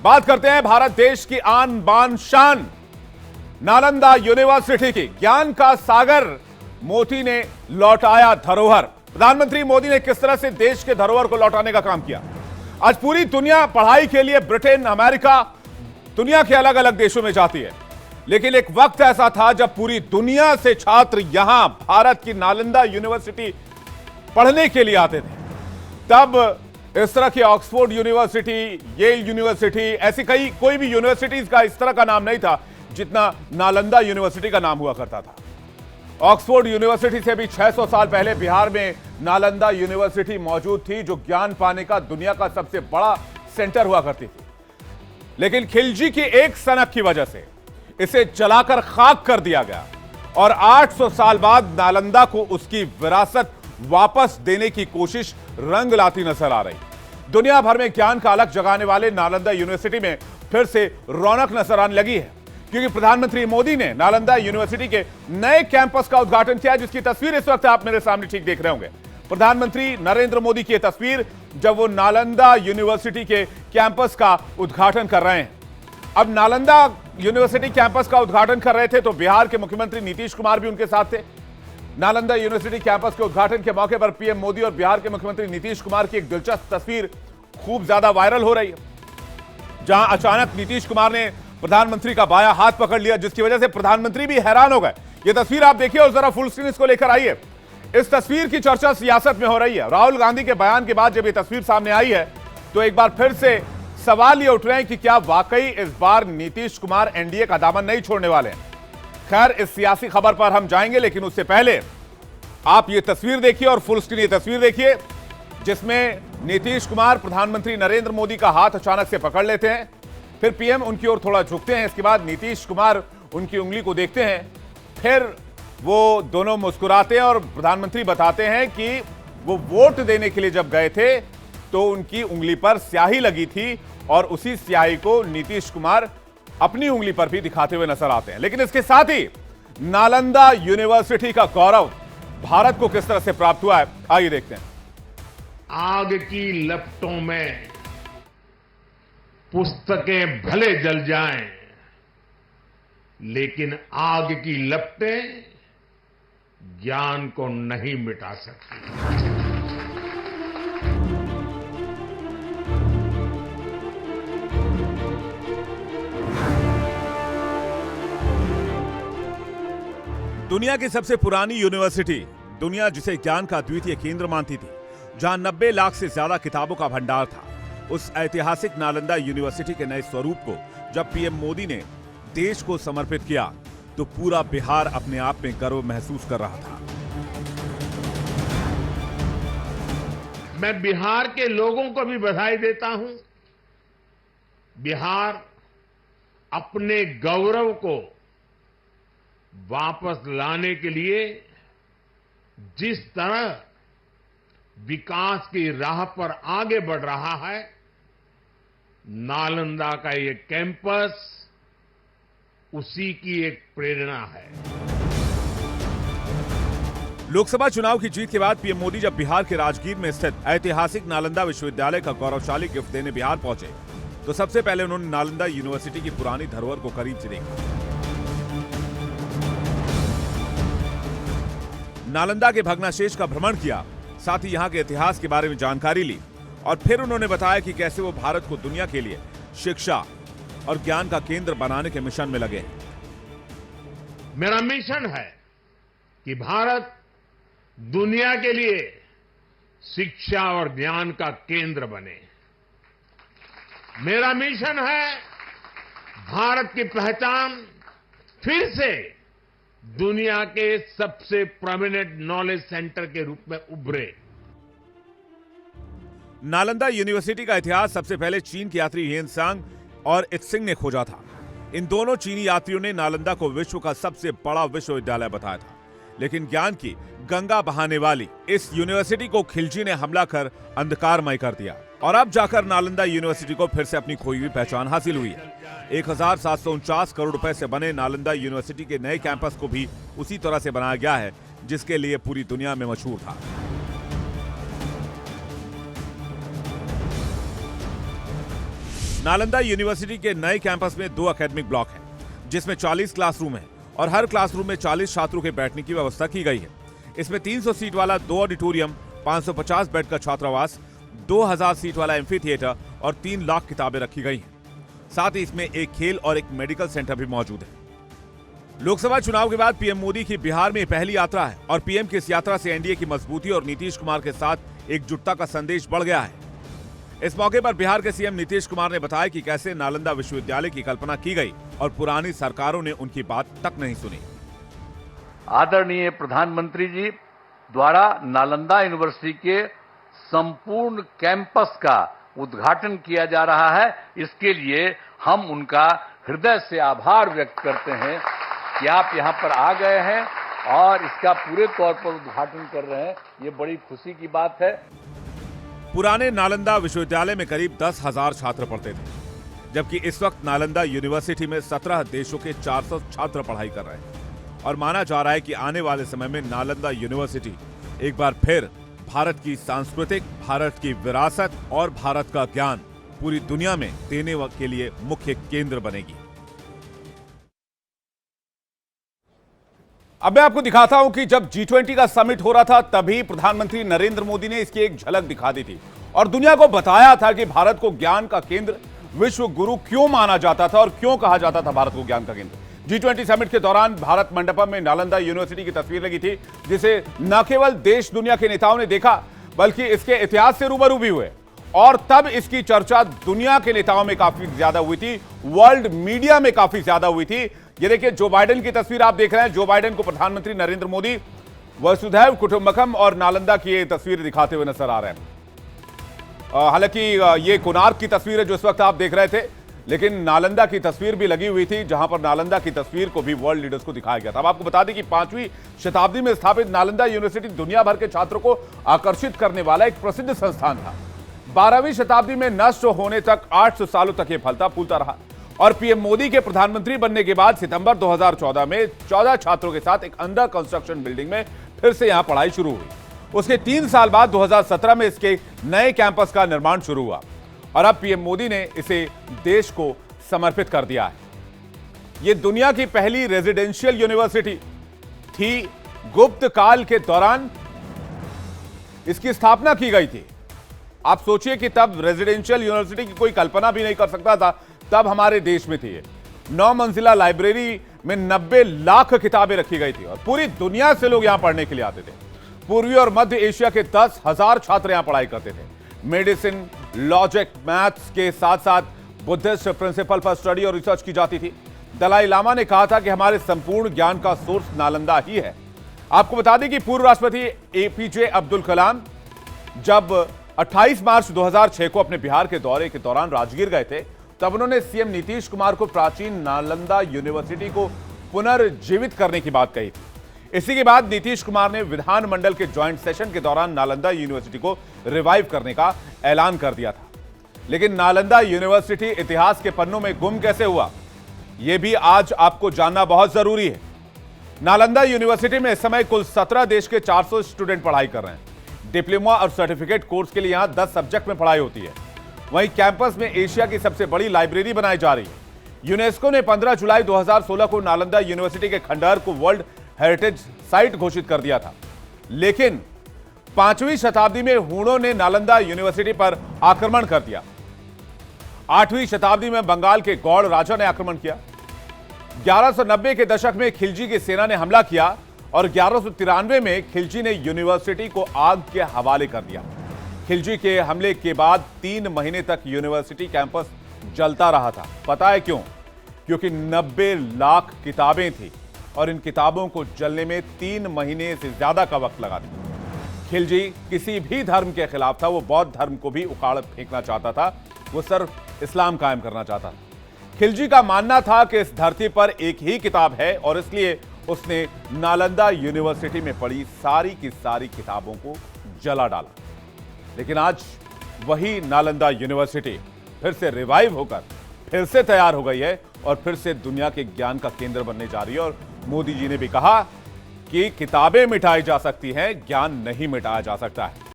बात करते हैं भारत देश की आन बान शान नालंदा यूनिवर्सिटी की। ज्ञान का सागर मोदी ने लौटाया धरोहर। प्रधानमंत्री मोदी ने किस तरह से देश के धरोहर को लौटाने का काम किया। आज पूरी दुनिया पढ़ाई के लिए ब्रिटेन, अमेरिका, दुनिया के अलग अलग देशों में जाती है, लेकिन एक वक्त ऐसा था जब पूरी दुनिया से छात्र यहां भारत की नालंदा यूनिवर्सिटी पढ़ने के लिए आते थे। तब इस तरह की ऑक्सफोर्ड यूनिवर्सिटी, येल यूनिवर्सिटी, ऐसी कोई भी यूनिवर्सिटीज का इस तरह का नाम नहीं था जितना नालंदा यूनिवर्सिटी का नाम हुआ करता था। ऑक्सफोर्ड यूनिवर्सिटी से भी 600 साल पहले बिहार में नालंदा यूनिवर्सिटी मौजूद थी, जो ज्ञान पाने का दुनिया का सबसे बड़ा सेंटर हुआ करती थी। लेकिन खिलजी की एक सनक की वजह से इसे जलाकर खाक कर दिया गया और 800 साल बाद नालंदा को उसकी विरासत वापस देने की कोशिश रंग लाती नजर आ रही। दुनिया भर में ज्ञान का अलग जगाने वाले नालंदा यूनिवर्सिटी में फिर से रौनक नजर आने लगी है, क्योंकि प्रधानमंत्री मोदी ने नालंदा यूनिवर्सिटी के नए कैंपस का उद्घाटन किया, जिसकी तस्वीर इस वक्त आप मेरे सामने ठीक देख रहे होंगे। प्रधानमंत्री नरेंद्र मोदी की यह तस्वीर जब वो नालंदा यूनिवर्सिटी के कैंपस का उद्घाटन कर रहे हैं। अब नालंदा यूनिवर्सिटी कैंपस का उद्घाटन कर रहे थे तो बिहार के मुख्यमंत्री नीतीश कुमार भी उनके साथ थे। नालंदा यूनिवर्सिटी कैंपस के उद्घाटन के मौके पर पीएम मोदी और बिहार के मुख्यमंत्री नीतीश कुमार की एक दिलचस्प तस्वीर खूब ज्यादा वायरल हो रही है, जहां अचानक नीतीश कुमार ने प्रधानमंत्री का बायां हाथ पकड़ लिया, जिसकी वजह से प्रधानमंत्री भी हैरान हो गए। यह तस्वीर आप देखिए और जरा फुल स्क्रीन इसको लेकर आइए। इस तस्वीर की चर्चा सियासत में हो रही है। राहुल गांधी के बयान के बाद जब यह तस्वीर सामने आई है तो एक बार फिर से सवाल ये उठ रहे हैं कि क्या वाकई इस बार नीतीश कुमार एनडीए का दामन नहीं छोड़ने वाले हैं। खैर, इस सियासी खबर पर हम जाएंगे, लेकिन उससे पहले आप ये तस्वीर देखिए और फुल स्क्रीन ये तस्वीर देखिए, जिसमें नीतीश कुमार प्रधानमंत्री नरेंद्र मोदी का हाथ अचानक से पकड़ लेते हैं, फिर पीएम उनकी ओर थोड़ा झुकते हैं, इसके बाद नीतीश कुमार उनकी उंगली को देखते हैं, फिर वो दोनों मुस्कुराते हैं और प्रधानमंत्री बताते हैं कि वो वोट देने के लिए जब गए थे तो उनकी उंगली पर स्याही लगी थी और उसी स्याही को नीतीश कुमार अपनी उंगली पर भी दिखाते हुए नजर आते हैं। लेकिन इसके साथ ही नालंदा यूनिवर्सिटी का गौरव भारत को किस तरह से प्राप्त हुआ है, आइए देखते हैं। आग की लपटों में पुस्तकें भले जल जाएं, लेकिन आग की लपटें ज्ञान को नहीं मिटा सकती। दुनिया की सबसे पुरानी यूनिवर्सिटी, दुनिया जिसे ज्ञान का द्वितीय केंद्र मानती थी, जहां 90 लाख से ज्यादा किताबों का भंडार था, उस ऐतिहासिक नालंदा यूनिवर्सिटी के नए स्वरूप को जब पीएम मोदी ने देश को समर्पित किया तो पूरा बिहार अपने आप में गर्व महसूस कर रहा था। मैं बिहार के लोगों को भी बधाई देता हूं। बिहार अपने गौरव को वापस लाने के लिए जिस तरह विकास की राह पर आगे बढ़ रहा है, नालंदा का ये कैंपस उसी की एक प्रेरणा है। लोकसभा चुनाव की जीत के बाद पीएम मोदी जब बिहार के राजगीर में स्थित ऐतिहासिक नालंदा विश्वविद्यालय का गौरवशाली गिफ्ट देने बिहार पहुंचे तो सबसे पहले उन्होंने नालंदा यूनिवर्सिटी की पुरानी धरोहर को करीब से देखा। नालंदा के भग्नाशेष का भ्रमण किया, साथ ही यहाँ के इतिहास के बारे में जानकारी ली और फिर उन्होंने बताया कि कैसे वो भारत को दुनिया के लिए शिक्षा और ज्ञान का केंद्र बनाने के मिशन में लगे हैं। मेरा मिशन है कि भारत दुनिया के लिए शिक्षा और ज्ञान का केंद्र बने। मेरा मिशन है भारत की पहचान फिर से दुनिया के सबसे प्रोमिनेंट नॉलेज सेंटर के रूप में उभरे। नालंदा यूनिवर्सिटी का इतिहास सबसे पहले चीन के यात्री हेनसांग और इत्सिंग ने खोजा था। इन दोनों चीनी यात्रियों ने नालंदा को विश्व का सबसे बड़ा विश्वविद्यालय बताया था, लेकिन ज्ञान की गंगा बहाने वाली इस यूनिवर्सिटी को खिलजी ने हमला कर अंधकारमय कर दिया और अब जाकर नालंदा यूनिवर्सिटी को फिर से अपनी खोई हुई पहचान हासिल हुई है। 1749 करोड़ रुपए से बने नालंदा यूनिवर्सिटी के नए कैंपस को भी उसी तरह से बनाया गया है जिसके लिए पूरी दुनिया में मशहूर था। नालंदा यूनिवर्सिटी के नए कैंपस में 2 एकेडमिक ब्लॉक हैं, जिसमें 40 क्लासरूम हैं और हर क्लासरूम में 40 छात्रों के बैठने की व्यवस्था की गई है। इसमें 300 सीट वाला 2 ऑडिटोरियम, 550 बेड का छात्रावास, 2000 सीट वाला एम्फी थिएटर और 3 लाख किताबें रखी गई हैं। साथ ही इसमें एक खेल और एक मेडिकल सेंटर भी मौजूद है। लोकसभा चुनाव के बाद पीएम मोदी की बिहार में पहली यात्रा है और पीएम की इस यात्रा से एनडीए की मजबूती और नीतीश कुमार के साथ एकजुटता का संदेश बढ़ गया है। इस मौके पर बिहार के सीएम नीतीश कुमार ने बताया कि कैसे नालंदा विश्वविद्यालय की कल्पना की गई और पुरानी सरकारों ने उनकी बात तक नहीं सुनी। आदरणीय प्रधानमंत्री जी द्वारा नालंदा यूनिवर्सिटी के संपूर्ण कैंपस का उद्घाटन किया जा रहा है। इसके लिए हम उनका हृदय से आभार व्यक्त करते हैं कि आप यहां पर आ गए हैं और इसका पूरे तौर पर उद्घाटन कर रहे हैं। ये बड़ी खुशी की बात है। पुराने नालंदा विश्वविद्यालय में करीब 10,000 छात्र पढ़ते थे, जबकि इस वक्त नालंदा यूनिवर्सिटी में 17 देशों के 400 छात्र पढ़ाई कर रहे हैं और माना जा रहा है कि आने वाले समय में नालंदा यूनिवर्सिटी एक बार फिर भारत की सांस्कृतिक, भारत की विरासत और भारत का ज्ञान पूरी दुनिया में देने के लिए मुख्य केंद्र बनेगी। अब मैं आपको दिखाता हूं कि जब G20 का समिट हो रहा था तभी प्रधानमंत्री नरेंद्र मोदी ने इसकी एक झलक दिखा दी थी और दुनिया को बताया था कि भारत को ज्ञान का केंद्र, विश्व गुरु क्यों माना जाता था और क्यों कहा जाता था भारत को ज्ञान का केंद्र। G20 समिट के दौरान भारत मंडपम में नालंदा यूनिवर्सिटी की तस्वीर लगी थी, जिसे न केवल देश दुनिया के नेताओं ने देखा बल्कि इसके इतिहास से रूबरू भी हुए और तब इसकी चर्चा दुनिया के नेताओं में काफी ज्यादा हुई थी, वर्ल्ड मीडिया में काफी ज्यादा हुई थी। ये देखिए, जो बाइडेन की तस्वीर आप देख रहे हैं। जो बाइडेन को प्रधानमंत्री नरेंद्र मोदी वसुधैव कुटुंबकम और नालंदा की ये तस्वीर दिखाते हुए नजर आ रहे हैं। हालांकि ये कोणार्क की तस्वीर है जो इस वक्त आप देख रहे थे, लेकिन नालंदा की तस्वीर भी लगी हुई थी, जहां पर नालंदा की तस्वीर को भी वर्ल्ड लीडर्स को दिखाया गया था। अब आपको बता दें कि 5वीं शताब्दी में स्थापित नालंदा यूनिवर्सिटी दुनिया भर के छात्रों को आकर्षित करने वाला एक प्रसिद्ध संस्थान था। 12वीं शताब्दी में नष्ट होने तक 800 सालों तक ये फलता फूलता रहा और पीएम मोदी के प्रधानमंत्री बनने के बाद सितंबर 2014 में 14 छात्रों के साथ एक अंडर कंस्ट्रक्शन बिल्डिंग में फिर से यहां पढ़ाई शुरू हुई। उसके 3 साल बाद 2017 में इसके नए कैंपस का निर्माण शुरू हुआ और अब पीएम मोदी ने इसे देश को समर्पित कर दिया है। यह दुनिया की पहली रेजिडेंशियल यूनिवर्सिटी थी। गुप्त काल के दौरान इसकी स्थापना की गई थी। आप सोचिए कि तब रेजिडेंशियल यूनिवर्सिटी की कोई कल्पना भी नहीं कर सकता था, तब हमारे देश में थी। 9 मंजिला लाइब्रेरी में 90 लाख किताबें रखी गई थी और पूरी दुनिया से लोग यहां पढ़ने के लिए आते थे। पूर्वी और मध्य एशिया के 10,000 छात्र यहां पढ़ाई करते थे। मेडिसिन, लॉजिक, मैथ्स के साथ साथ बुद्धिस्ट प्रिंसिपल पर स्टडी और रिसर्च की जाती थी। दलाई लामा ने कहा था कि हमारे संपूर्ण ज्ञान का सोर्स नालंदा ही है। आपको बता दें कि पूर्व राष्ट्रपति एपीजे अब्दुल कलाम जब 28 मार्च 2006 को अपने बिहार के दौरे के दौरान राजगीर गए थे, तब उन्होंने सीएम नीतीश कुमार को प्राचीन नालंदा यूनिवर्सिटी को पुनर्जीवित करने की बात कही थी। इसी के बाद नीतीश कुमार ने विधानमंडल के ज्वाइंट सेशन के दौरान नालंदा यूनिवर्सिटी को रिवाइव करने का ऐलान कर दिया था। लेकिन नालंदा यूनिवर्सिटी इतिहास के पन्नों में गुम कैसे हुआ, यह भी आज आपको जानना बहुत जरूरी है। नालंदा यूनिवर्सिटी में इस समय कुल 17 देश के 400 स्टूडेंट पढ़ाई कर रहे हैं। डिप्लोमा और सर्टिफिकेट कोर्स के लिए यहां 10 सब्जेक्ट में पढ़ाई होती है। वहीं कैंपस में एशिया की सबसे बड़ी लाइब्रेरी बनाई जा रही है। यूनेस्को ने 15 जुलाई 2016 को नालंदा यूनिवर्सिटी के खंडहर को वर्ल्ड हेरिटेज साइट घोषित कर दिया था, लेकिन 5वीं शताब्दी में हूणों ने नालंदा यूनिवर्सिटी पर आक्रमण कर दिया। 8वीं शताब्दी में बंगाल के गौड़ राजा ने आक्रमण किया। 1190 के दशक में खिलजी की सेना ने हमला किया और 1193 में खिलजी ने यूनिवर्सिटी को आग के हवाले कर दिया। खिलजी के हमले के बाद 3 महीने तक यूनिवर्सिटी कैंपस जलता रहा था। पता है क्यों? क्योंकि 90 लाख किताबें थी और इन किताबों को जलने में 3 महीने से ज्यादा का वक्त लगा था। खिलजी किसी भी धर्म के खिलाफ था। वो बौद्ध धर्म को भी उखाड़ फेंकना चाहता था। वो सिर्फ इस्लाम कायम करना चाहता था। खिलजी का मानना था कि इस धरती पर एक ही किताब है और इसलिए उसने नालंदा यूनिवर्सिटी में पढ़ी सारी की सारी किताबों को जला डाला। लेकिन आज वही नालंदा यूनिवर्सिटी फिर से रिवाइव होकर फिर से तैयार हो गई है और फिर से दुनिया के ज्ञान का केंद्र बनने जा रही है। और मोदी जी ने भी कहा कि किताबें मिटाई जा सकती हैं, ज्ञान नहीं मिटाया जा सकता है।